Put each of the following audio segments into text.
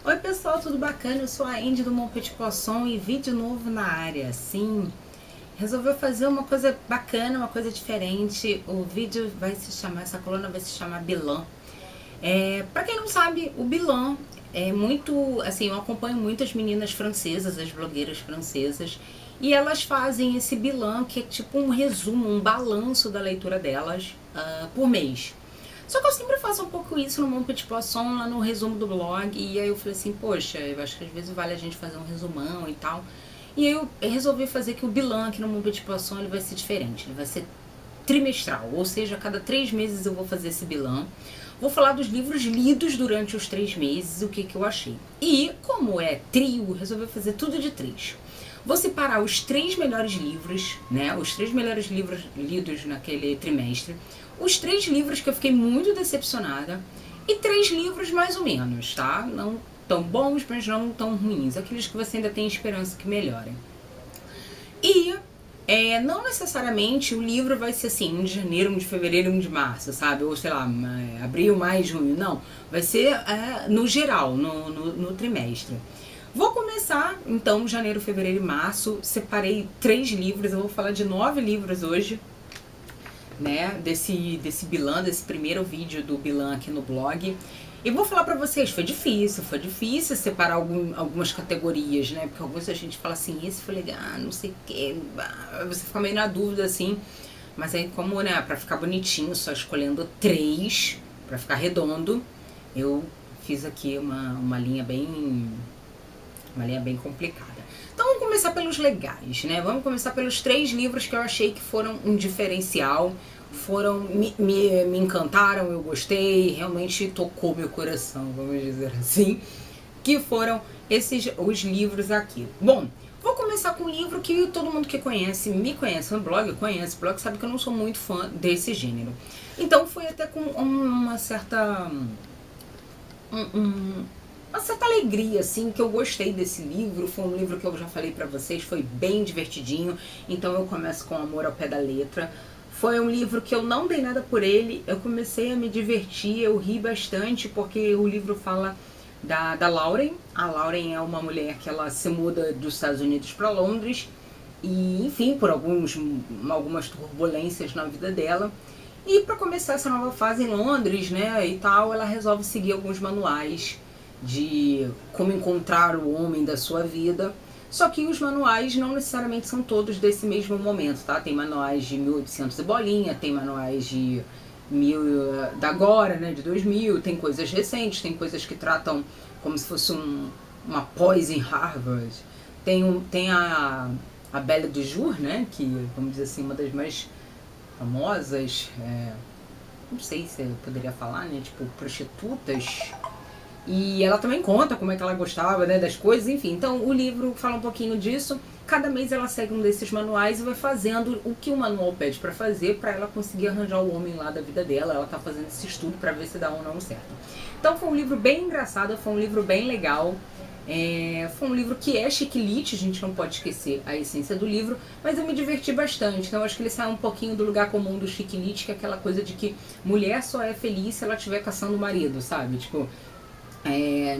Oi pessoal, tudo bacana? Eu sou a Andy do Mon Petit Poisson e vídeo novo na área. Sim, resolveu fazer uma coisa bacana, uma coisa diferente. O vídeo vai se chamar, essa coluna vai se chamar Bilan. Pra quem não sabe, o Bilan é muito, assim, eu acompanho muitas meninas francesas, as blogueiras francesas, e elas fazem esse bilan que é tipo um resumo, um balanço da leitura delas por mês. Só que eu sempre faço um pouco isso no Mon Petit Poisson, lá no resumo do blog, e aí eu falei assim, poxa, eu acho que às vezes vale a gente fazer um resumão e tal. E aí eu resolvi fazer que o bilan aqui no Mon Petit Poisson ele vai ser diferente, ele vai ser trimestral, ou seja, a cada 3 meses eu vou fazer esse bilan. Vou falar dos livros lidos durante os 3 meses, o que eu achei. E, como é trio, resolvi fazer tudo de 3. Vou separar os 3 melhores livros, né? Os 3 melhores livros lidos naquele trimestre. Os 3 livros que eu fiquei muito decepcionada. E 3 livros mais ou menos, tá? Não tão bons, mas não tão ruins. Aqueles que você ainda tem esperança que melhorem. E não necessariamente o livro vai ser assim, um de janeiro, um de fevereiro, um de março, sabe? Ou sei lá, abril, maio, junho. Não, vai ser no geral, no trimestre. Vou começar, então, janeiro, fevereiro e março. Separei 3 livros, eu vou falar de 9 livros hoje, né? Desse bilan, desse primeiro vídeo do bilan aqui no blog. E vou falar pra vocês, foi difícil separar algumas categorias, né? Porque algumas a gente fala assim, esse foi legal, não sei o que, você fica meio na dúvida assim. Mas aí como, né, pra ficar bonitinho, só escolhendo 3, pra ficar redondo, eu fiz aqui uma linha bem complicada. Então vamos começar pelos legais, né? Vamos começar pelos 3 livros que eu achei que foram um diferencial, me encantaram, eu gostei, realmente tocou meu coração, vamos dizer assim, que foram os livros aqui. Bom, vou começar com um livro que todo mundo que me conhece no blog, sabe que eu não sou muito fã desse gênero. Então foi até com uma certa alegria, assim, que eu gostei desse livro. Foi um livro que eu já falei pra vocês, foi bem divertidinho, então eu começo com Amor ao Pé da Letra. Foi um livro que eu não dei nada por ele, eu comecei a me divertir, eu ri bastante, porque o livro fala da Lauren. A Lauren é uma mulher que ela se muda dos Estados Unidos para Londres, e enfim, por algumas turbulências na vida dela. E para começar essa nova fase em Londres, né, e tal, ela resolve seguir alguns manuais de como encontrar o homem da sua vida. Só que os manuais não necessariamente são todos desse mesmo momento, tá? Tem manuais de 1800 e bolinha, tem manuais da agora, né, de 2000, tem coisas recentes, tem coisas que tratam como se fosse uma pós em Harvard. Tem a Belle du Jour, né, que, vamos dizer assim, uma das mais famosas, não sei se eu poderia falar, né, tipo, prostitutas. E ela também conta como é que ela gostava, né, das coisas, enfim. Então o livro fala um pouquinho disso. Cada mês ela segue um desses manuais e vai fazendo o que o manual pede pra fazer, pra ela conseguir arranjar o homem lá da vida dela. Ela tá fazendo esse estudo pra ver se dá ou não certo. Então foi um livro bem engraçado, foi um livro bem legal. Foi um livro que é chiquilite, a gente não pode esquecer a essência do livro, mas eu me diverti bastante. Então eu acho que ele sai um pouquinho do lugar comum do chiquilite, que é aquela coisa de que mulher só é feliz se ela estiver caçando o marido, sabe? Tipo,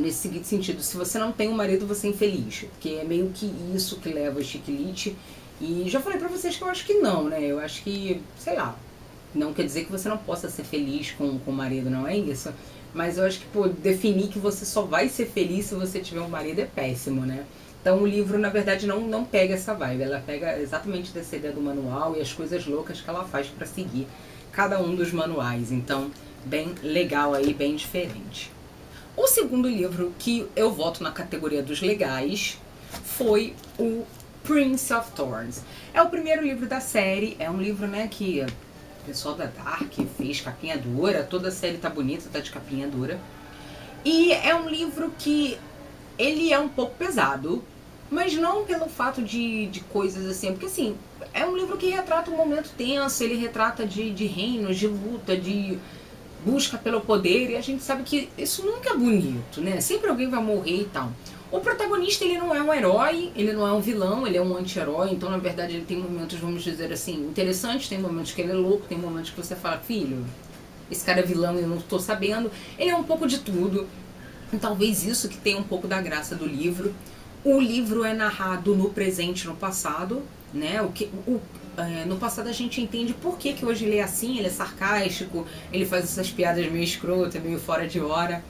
nesse seguinte sentido, se você não tem um marido, você é infeliz, porque é meio que isso que leva o chiquilite. E já falei pra vocês que eu acho que não, né? Eu acho que, sei lá, não quer dizer que você não possa ser feliz com o marido, não é isso? Mas eu acho que, pô, definir que você só vai ser feliz se você tiver um marido é péssimo, né? Então o livro, na verdade, não pega essa vibe, ela pega exatamente dessa ideia do manual e as coisas loucas que ela faz pra seguir cada um dos manuais. Então, bem legal aí, bem diferente. O segundo livro que eu voto na categoria dos legais foi o Prince of Thorns. É o primeiro livro da série, é um livro, né, que o pessoal da Dark fez capinha dura, toda a série tá bonita, tá de capinha dura. E é um livro que ele é um pouco pesado, mas não pelo fato de coisas assim, porque assim, é um livro que retrata um momento tenso, ele retrata de reinos, de luta, de busca pelo poder, e a gente sabe que isso nunca é bonito, né? Sempre alguém vai morrer e tal. O protagonista, ele não é um herói, ele não é um vilão, ele é um anti-herói, então na verdade ele tem momentos, vamos dizer assim, interessantes, tem momentos que ele é louco, tem momentos que você fala, filho, esse cara é vilão e eu não tô sabendo. Ele é um pouco de tudo. E talvez isso que tenha um pouco da graça do livro. O livro é narrado no presente e no passado, né? No passado a gente entende por que hoje ele é assim, ele é sarcástico, ele faz essas piadas meio escrotas, meio fora de hora.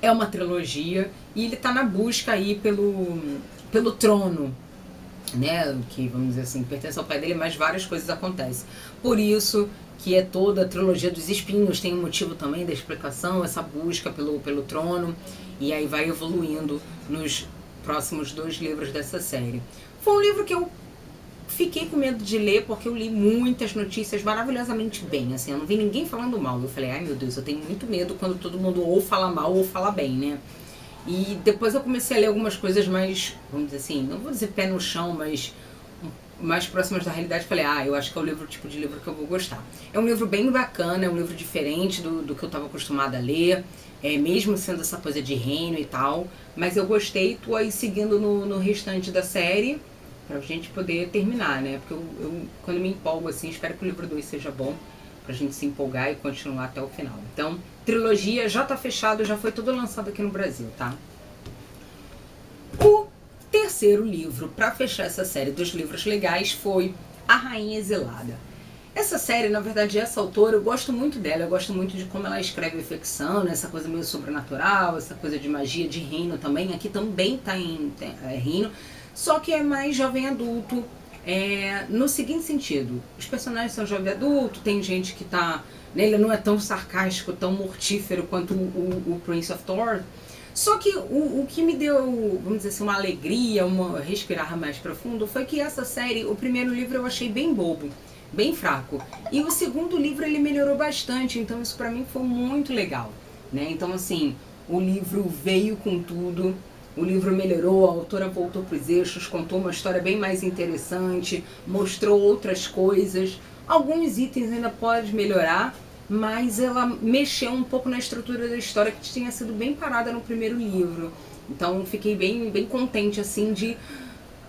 É uma trilogia e ele tá na busca aí pelo trono, né? Que, vamos dizer assim, pertence ao pai dele, mas várias coisas acontecem. Por isso que é toda a trilogia dos espinhos, tem um motivo também da explicação, essa busca pelo trono, e aí vai evoluindo nos próximos 2 livros dessa série. Foi um livro que eu fiquei com medo de ler, porque eu li muitas notícias maravilhosamente bem, assim, eu não vi ninguém falando mal. Eu falei, ai meu Deus, eu tenho muito medo quando todo mundo ou fala mal ou fala bem, né? E depois eu comecei a ler algumas coisas mais, vamos dizer assim, não vou dizer pé no chão, mas mais próximas da realidade. Falei, eu acho que é o tipo de livro que eu vou gostar. É um livro bem bacana, é um livro diferente do que eu estava acostumada a ler, mesmo sendo essa coisa de reino e tal, mas eu gostei. Tô aí seguindo no restante da série, pra gente poder terminar, né? Porque eu quando me empolgo assim, espero que o livro 2 seja bom, pra gente se empolgar e continuar até o final. Então, trilogia já tá fechado, já foi tudo lançado aqui no Brasil, tá? O terceiro livro para fechar essa série dos livros legais foi A Rainha Exilada. Essa série, na verdade, essa autora, eu gosto muito dela, eu gosto muito de como ela escreve ficção, né? Essa coisa meio sobrenatural, essa coisa de magia, de reino também. Aqui também tá em reino, só que é mais jovem adulto, no seguinte sentido: os personagens são jovem adulto, tem gente que tá... Ele não é tão sarcástico, tão mortífero quanto o Prince of Thorn. Só que o que me deu, vamos dizer assim, uma alegria, respirar mais profundo, foi que essa série, o primeiro livro eu achei bem bobo, bem fraco. E o segundo livro ele melhorou bastante, então isso pra mim foi muito legal, né? Então assim, o livro veio com tudo, o livro melhorou, a autora voltou pros eixos, contou uma história bem mais interessante, mostrou outras coisas. Alguns itens ainda pode melhorar, mas ela mexeu um pouco na estrutura da história, que tinha sido bem parada no primeiro livro. Então fiquei bem contente assim de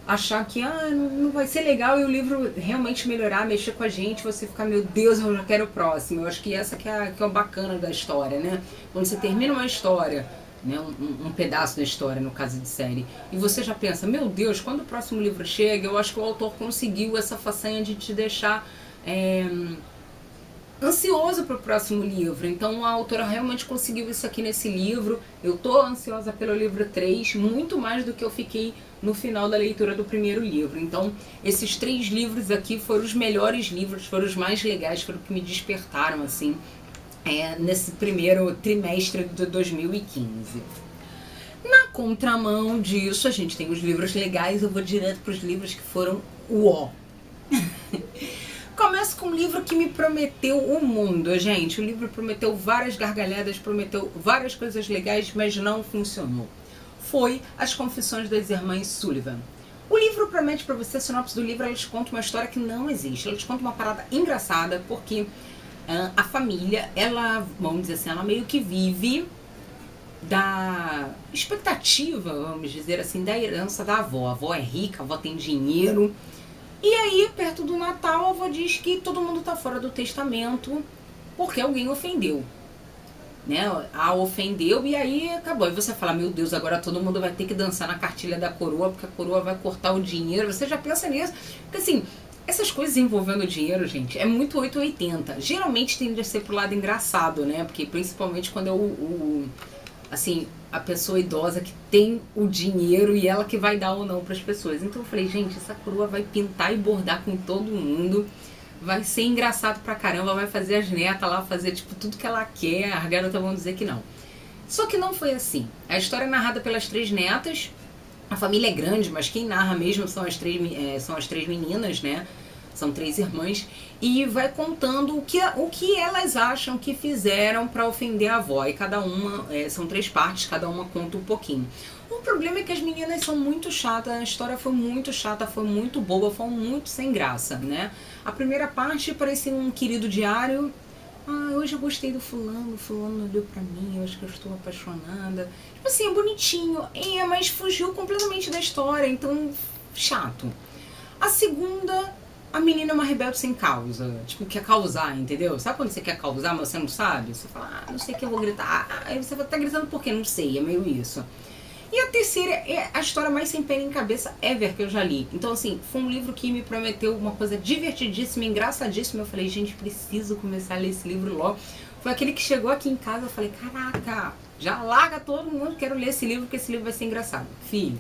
achar que não vai ser legal, e o livro realmente melhorar, mexer com a gente, você ficar, meu Deus, eu já quero o próximo. Eu acho que essa que é o bacana da história, né? Quando você termina uma história, né, um pedaço da história, no caso de série, e você já pensa, meu Deus, quando o próximo livro chega, eu acho que o autor conseguiu essa façanha de te deixar ansioso para o próximo livro. Então a autora realmente conseguiu isso aqui nesse livro. Eu tô ansiosa pelo livro 3, muito mais do que eu fiquei no final da leitura do primeiro livro. Então esses 3 livros aqui foram os melhores livros, foram os mais legais, foram os que me despertaram assim, nesse primeiro trimestre de 2015. Na contramão disso, a gente tem os livros legais. Eu vou direto para os livros que foram uó. Começo com um livro que me prometeu o mundo, gente. O livro prometeu várias gargalhadas, prometeu várias coisas legais, mas não funcionou. Foi As Confissões das Irmãs Sullivan. O livro promete pra você, a sinopse do livro, ela te conta uma história que não existe. Ela te conta uma parada engraçada, porque a família, ela, vamos dizer assim, ela meio que vive da expectativa, vamos dizer assim, da herança da avó. A avó é rica, a avó tem dinheiro. E aí, perto do Natal, a avó diz que todo mundo tá fora do testamento porque alguém ofendeu, né? A ofendeu, e aí acabou. E você fala, meu Deus, agora todo mundo vai ter que dançar na cartilha da coroa, porque a coroa vai cortar o dinheiro. Você já pensa nisso? Porque assim, essas coisas envolvendo dinheiro, gente, é muito 880. Geralmente tende a ser pro lado engraçado, né? Porque principalmente quando é assim, a pessoa idosa que tem o dinheiro e ela que vai dar ou não para as pessoas. Então eu falei, gente, essa coroa vai pintar e bordar com todo mundo, vai ser engraçado pra caramba, vai fazer as netas lá fazer tipo tudo que ela quer, as garotas vão dizer que não. Só que não foi assim. A história é narrada pelas 3 netas, a família é grande, mas quem narra mesmo são as 3 meninas, né? São 3 irmãs, e vai contando o que elas acham que fizeram para ofender a avó. E cada uma, são 3 partes, cada uma conta um pouquinho. O problema é que as meninas são muito chatas, a história foi muito chata, foi muito boba, foi muito sem graça, né? A primeira parte parecia um querido diário. Hoje eu gostei do fulano, o fulano olhou pra mim, eu acho que eu estou apaixonada. Tipo assim, é bonitinho, mas fugiu completamente da história, então chato. A segunda a menina é uma rebelde sem causa. Tipo, quer causar, entendeu? Sabe quando você quer causar, mas você não sabe? Você fala, não sei o que eu vou gritar. Aí você vai estar gritando por quê? Não sei, é meio isso. E a terceira é a história mais sem pé nem cabeça ever que eu já li. Então, assim, foi um livro que me prometeu uma coisa divertidíssima, engraçadíssima. Eu falei, gente, preciso começar a ler esse livro logo. Foi aquele que chegou aqui em casa, eu falei, caraca, já larga todo mundo, quero ler esse livro, porque esse livro vai ser engraçado. Filho,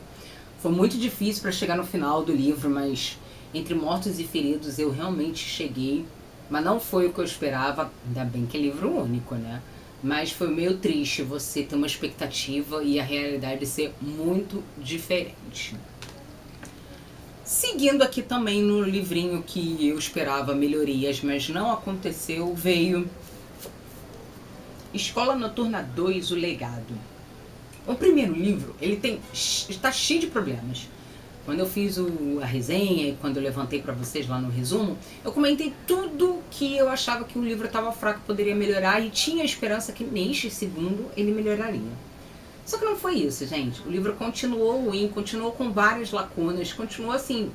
foi muito difícil para chegar no final do livro, mas entre mortos e feridos eu realmente cheguei. Mas não foi o que eu esperava, ainda bem que é livro único, né? Mas foi meio triste você ter uma expectativa e a realidade ser muito diferente. Seguindo aqui também no livrinho que eu esperava melhorias, mas não aconteceu, veio Escola Noturna 2, O Legado. O primeiro livro, ele está cheio de problemas. Quando eu fiz a resenha e quando eu levantei para vocês lá no resumo, eu comentei tudo que eu achava que o livro estava fraco, poderia melhorar, e tinha esperança que neste segundo ele melhoraria. Só que não foi isso, gente. O livro continuou ruim, continuou com várias lacunas, continuou assim...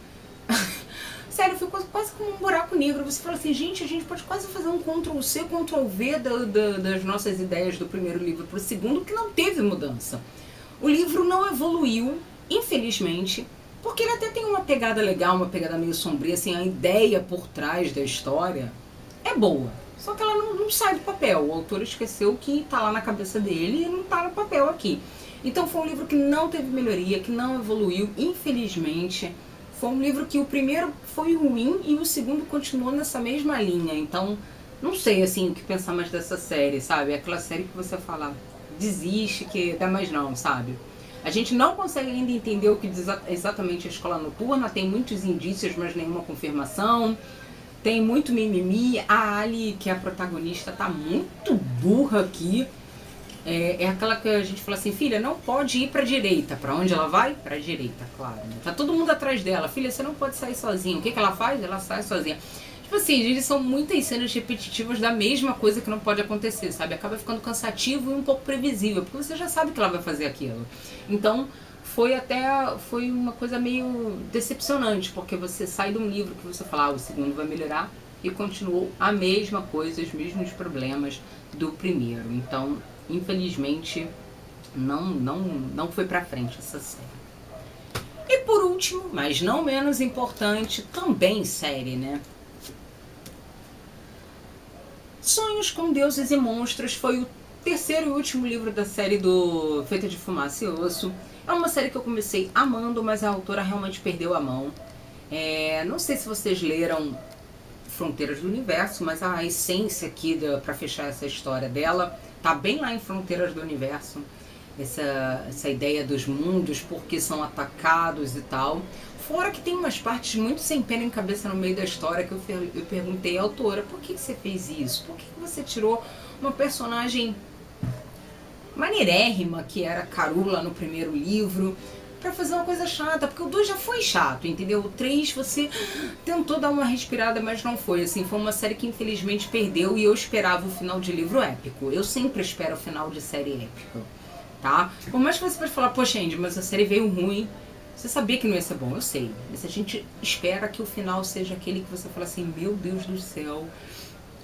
Sério, ficou quase como um buraco negro. Você fala assim, gente, a gente pode quase fazer um Ctrl-C, Ctrl-V das nossas ideias do primeiro livro para o segundo, que não teve mudança. O livro não evoluiu, infelizmente, porque ele até tem uma pegada legal, uma pegada meio sombria, assim, a ideia por trás da história é boa. Só que ela não sai do papel. O autor esqueceu que tá lá na cabeça dele e não tá no papel aqui. Então foi um livro que não teve melhoria, que não evoluiu, infelizmente. Foi um livro que o primeiro foi ruim e o segundo continuou nessa mesma linha. Então, não sei, assim, o que pensar mais dessa série, sabe? É aquela série que você fala, desiste, que dá mais não, sabe? A gente não consegue ainda entender o que diz exatamente a Escola Noturna, tem muitos indícios, mas nenhuma confirmação. Tem muito mimimi. A Ali, que é a protagonista, tá muito burra aqui. É aquela que a gente fala assim, filha, não pode ir pra direita. Pra onde ela vai? Pra direita, claro. Né? Tá todo mundo atrás dela. Filha, você não pode sair sozinha. O que ela faz? Ela sai sozinha. Tipo assim, eles são muitas cenas repetitivas da mesma coisa que não pode acontecer, sabe? Acaba ficando cansativo e um pouco previsível, porque você já sabe que ela vai fazer aquilo. Então, foi uma coisa meio decepcionante, porque você sai de um livro que você fala, o segundo vai melhorar, e continuou a mesma coisa, os mesmos problemas do primeiro. Então, infelizmente, não foi pra frente essa série. E por último, mas não menos importante, também série, né? Sonhos com Deuses e Monstros foi o terceiro e último livro da série do Feita de Fumaça e Osso. É uma série que eu comecei amando, mas a autora realmente perdeu a mão. Não sei se vocês leram Fronteiras do Universo, mas a essência aqui para fechar essa história dela tá bem lá em Fronteiras do Universo. Essa ideia dos mundos, porque são atacados e tal. Fora que tem umas partes muito sem pé nem cabeça no meio da história que eu perguntei à autora, por que você fez isso? Por que você tirou uma personagem maneirérrima, que era Carula no primeiro livro, pra fazer uma coisa chata? Porque o 2 já foi chato, entendeu? O 3 você tentou dar uma respirada, mas não foi. Assim, foi uma série que infelizmente perdeu, e eu esperava o final de livro épico. Eu sempre espero o final de série épica, tá? Por mais que você pode falar, poxa, Andy, mas a série veio ruim. Você sabia que não ia ser bom, eu sei. Mas a gente espera que o final seja aquele que você fala assim, meu Deus do céu,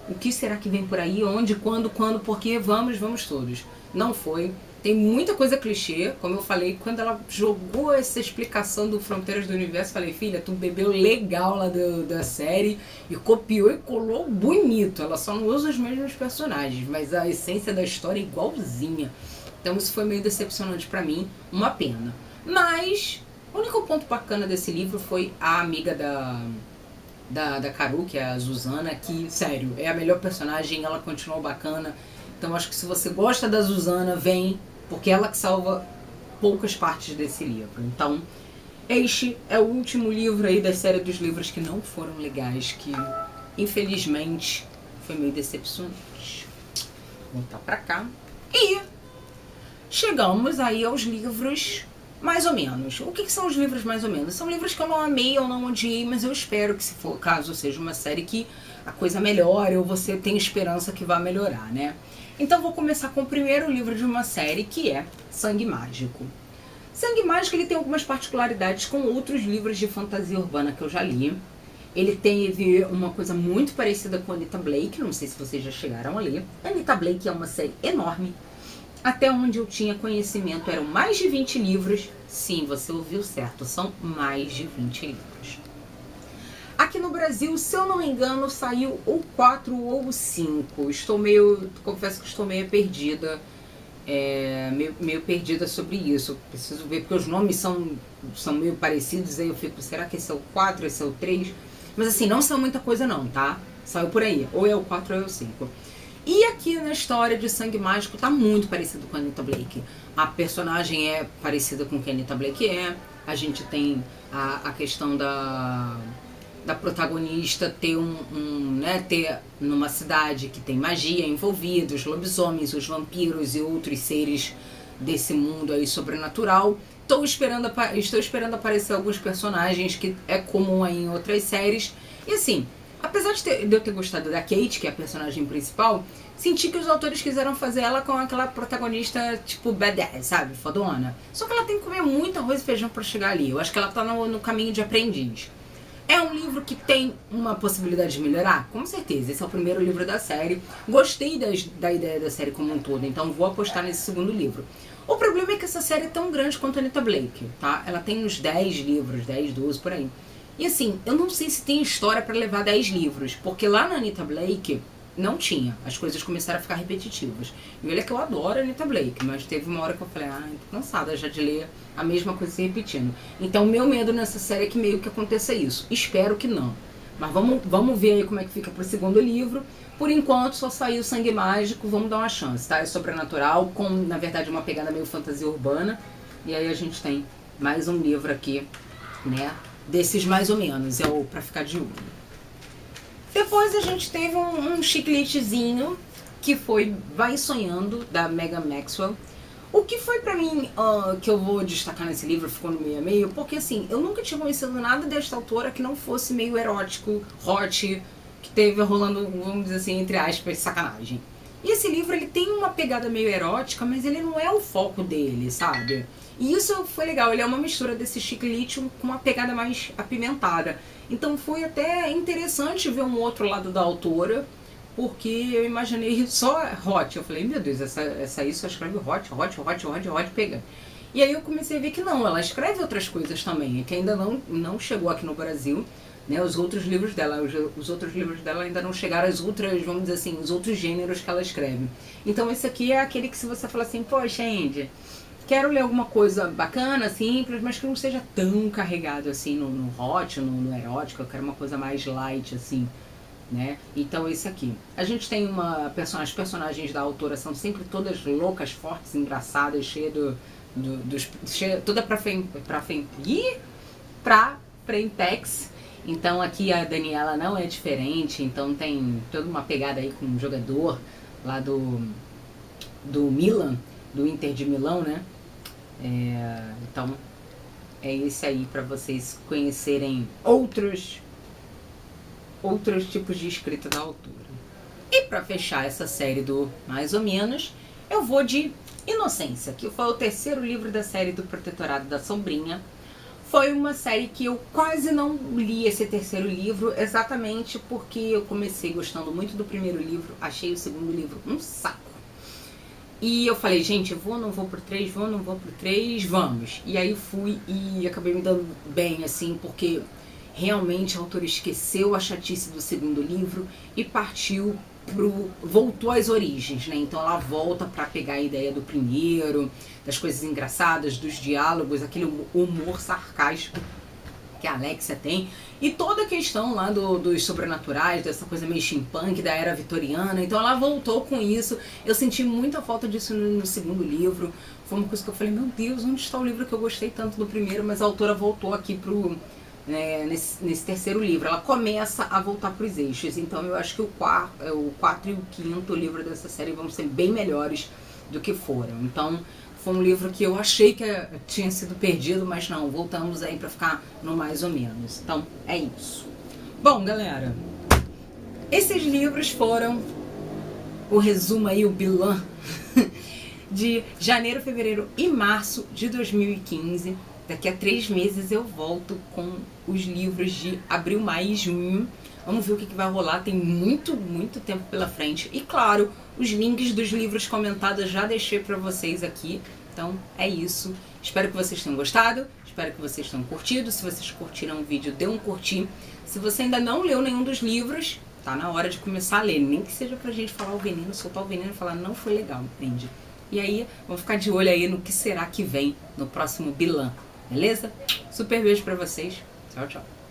o que será que vem por aí? Onde, quando, porquê? Vamos todos. Não foi. Tem muita coisa clichê, como eu falei, quando ela jogou essa explicação do Fronteiras do Universo, falei, filha, tu bebeu legal lá da série e copiou e colou bonito. Ela só não usa os mesmos personagens, mas a essência da história é igualzinha. Então isso foi meio decepcionante pra mim, uma pena. Mas o único ponto bacana desse livro foi a amiga da Karu, que é a Zuzana, que, sério, é a melhor personagem, ela continuou bacana. Então acho que se você gosta da Zuzana, vem, porque ela que salva poucas partes desse livro. Então, este é o último livro aí da série dos livros que não foram legais, que infelizmente foi meio decepcionante. Vou voltar pra cá. E chegamos aí aos livros mais ou menos. O que são os livros mais ou menos? São livros que eu não amei ou não odiei, mas eu espero que, se for o caso, seja uma série que a coisa melhore ou você tem esperança que vá melhorar, né? Então vou começar com o primeiro livro de uma série, que é Sangue Mágico. Sangue Mágico, ele tem algumas particularidades com outros livros de fantasia urbana que eu já li. Ele teve uma coisa muito parecida com a Anita Blake, não sei se vocês já chegaram a ler. A Anita Blake é uma série enorme. Até onde eu tinha conhecimento eram mais de 20 livros. Sim, você ouviu certo, são mais de 20 livros. Aqui no Brasil, se eu não me engano, saiu ou 4 ou 5. Confesso que estou meio perdida. Meio perdida sobre isso. Preciso ver, porque os nomes são meio parecidos. Aí eu fico, será que esse é o 4, esse é o 3? Mas assim, não são muita coisa não, tá? Saiu por aí, ou é o 4 ou é o 5. E aqui na história de Sangue Mágico tá muito parecido com a Anita Blake. A personagem é parecida com o que a Anita Blake é. A gente tem a questão da protagonista ter ter numa cidade que tem magia envolvida, os lobisomens, os vampiros e outros seres desse mundo aí sobrenatural. Estou esperando aparecer alguns personagens que é comum aí em outras séries. E assim, apesar de eu ter gostado da Kate, que é a personagem principal, senti que os autores quiseram fazer ela com aquela protagonista tipo badass, sabe? Fodona. Só que ela tem que comer muito arroz e feijão pra chegar ali. Eu acho que ela tá no caminho de aprendiz. É um livro que tem uma possibilidade de melhorar? Com certeza, esse é o primeiro livro da série. Gostei da ideia da série como um todo, então vou apostar nesse segundo livro. O problema é que essa série é tão grande quanto a Anita Blake, tá? Ela tem uns 10 livros, 10, 12, por aí. E assim, eu não sei se tem história pra levar 10 livros, porque lá na Anita Blake não tinha. As coisas começaram a ficar repetitivas. E olha que eu adoro a Anita Blake, mas teve uma hora que eu falei, tô cansada já de ler a mesma coisa se repetindo. Então o meu medo nessa série é que meio que aconteça isso. Espero que não. Mas vamos ver aí como é que fica pro segundo livro. Por enquanto só saiu Sangue Mágico, vamos dar uma chance, tá? É sobrenatural, com na verdade uma pegada meio fantasia urbana. E aí a gente tem mais um livro aqui, né? Desses mais ou menos, é o pra ficar de olho. Depois a gente teve um chicletezinho que foi Vai Sonhando, da Megan Maxwell. O que foi pra mim, que eu vou destacar nesse livro, ficou no meio a meio, porque assim, eu nunca tinha conhecido nada desta autora que não fosse meio erótico, hot, que teve rolando, vamos dizer assim, entre aspas, sacanagem. E esse livro, ele tem uma pegada meio erótica, mas ele não é o foco dele, sabe? E isso foi legal, ele é uma mistura desse chiclete com uma pegada mais apimentada. Então foi até interessante ver um outro lado da autora, porque eu imaginei só hot. Eu falei, meu Deus, essa aí só escreve hot, pega. E aí eu comecei a ver que não, ela escreve outras coisas também, que ainda não chegou aqui no Brasil, né? Os outros livros dela ainda não chegaram às outras, vamos dizer assim, os outros gêneros que ela escreve. Então esse aqui é aquele que se você fala assim, poxa, Andy, quero ler alguma coisa bacana, simples, mas que não seja tão carregado assim no hot, no erótico, eu quero uma coisa mais light, assim, né? Então esse aqui. A gente tem as personagens da autora são sempre todas loucas, fortes, engraçadas, toda pra frentex. Então aqui a Daniela não é diferente, então tem toda uma pegada aí com um jogador lá do Milan, do Inter de Milão, né? Então é esse aí para vocês conhecerem outros tipos de escrita da autora. E para fechar essa série do mais ou menos, eu vou de Inocência, que foi o terceiro livro da série do Protetorado da Sombrinha. Foi uma série que eu quase não li esse terceiro livro, exatamente porque eu comecei gostando muito do primeiro livro, achei o segundo livro um saco. E eu falei, gente, não vou pro 3, vamos. E aí fui e acabei me dando bem, assim, porque realmente a autora esqueceu a chatice do segundo livro e voltou às origens, né? Então ela volta pra pegar a ideia do primeiro, das coisas engraçadas, dos diálogos, aquele humor sarcástico que a Alexia tem, e toda a questão lá dos sobrenaturais, dessa coisa meio steampunk, da era vitoriana. Então ela voltou com isso. Eu senti muita falta disso no segundo livro. Foi uma coisa que eu falei, meu Deus, onde está o livro que eu gostei tanto do primeiro? Mas a autora voltou aqui nesse terceiro livro. Ela começa a voltar para os eixos. Então eu acho que o 4 e o 5º livro dessa série vão ser bem melhores do que foram. Então foi um livro que eu achei que tinha sido perdido, mas não, voltamos aí pra ficar no mais ou menos. Então, é isso. Bom, galera, esses livros foram o resumo aí, o bilan de janeiro, fevereiro e março de 2015. Daqui a 3 meses eu volto com os livros de abril, maio e junho. Vamos ver o que vai rolar, tem muito tempo pela frente. E claro, os links dos livros comentados já deixei pra vocês aqui. Então é isso. Espero que vocês tenham gostado, espero que vocês tenham curtido. Se vocês curtiram o vídeo, dê um curtir. Se você ainda não leu nenhum dos livros, tá na hora de começar a ler. Nem que seja pra gente falar o veneno, soltar o veneno e falar não foi legal, entende? E aí, vamos ficar de olho aí no que será que vem no próximo Bilan. Beleza? Super beijo pra vocês. Tchau, tchau.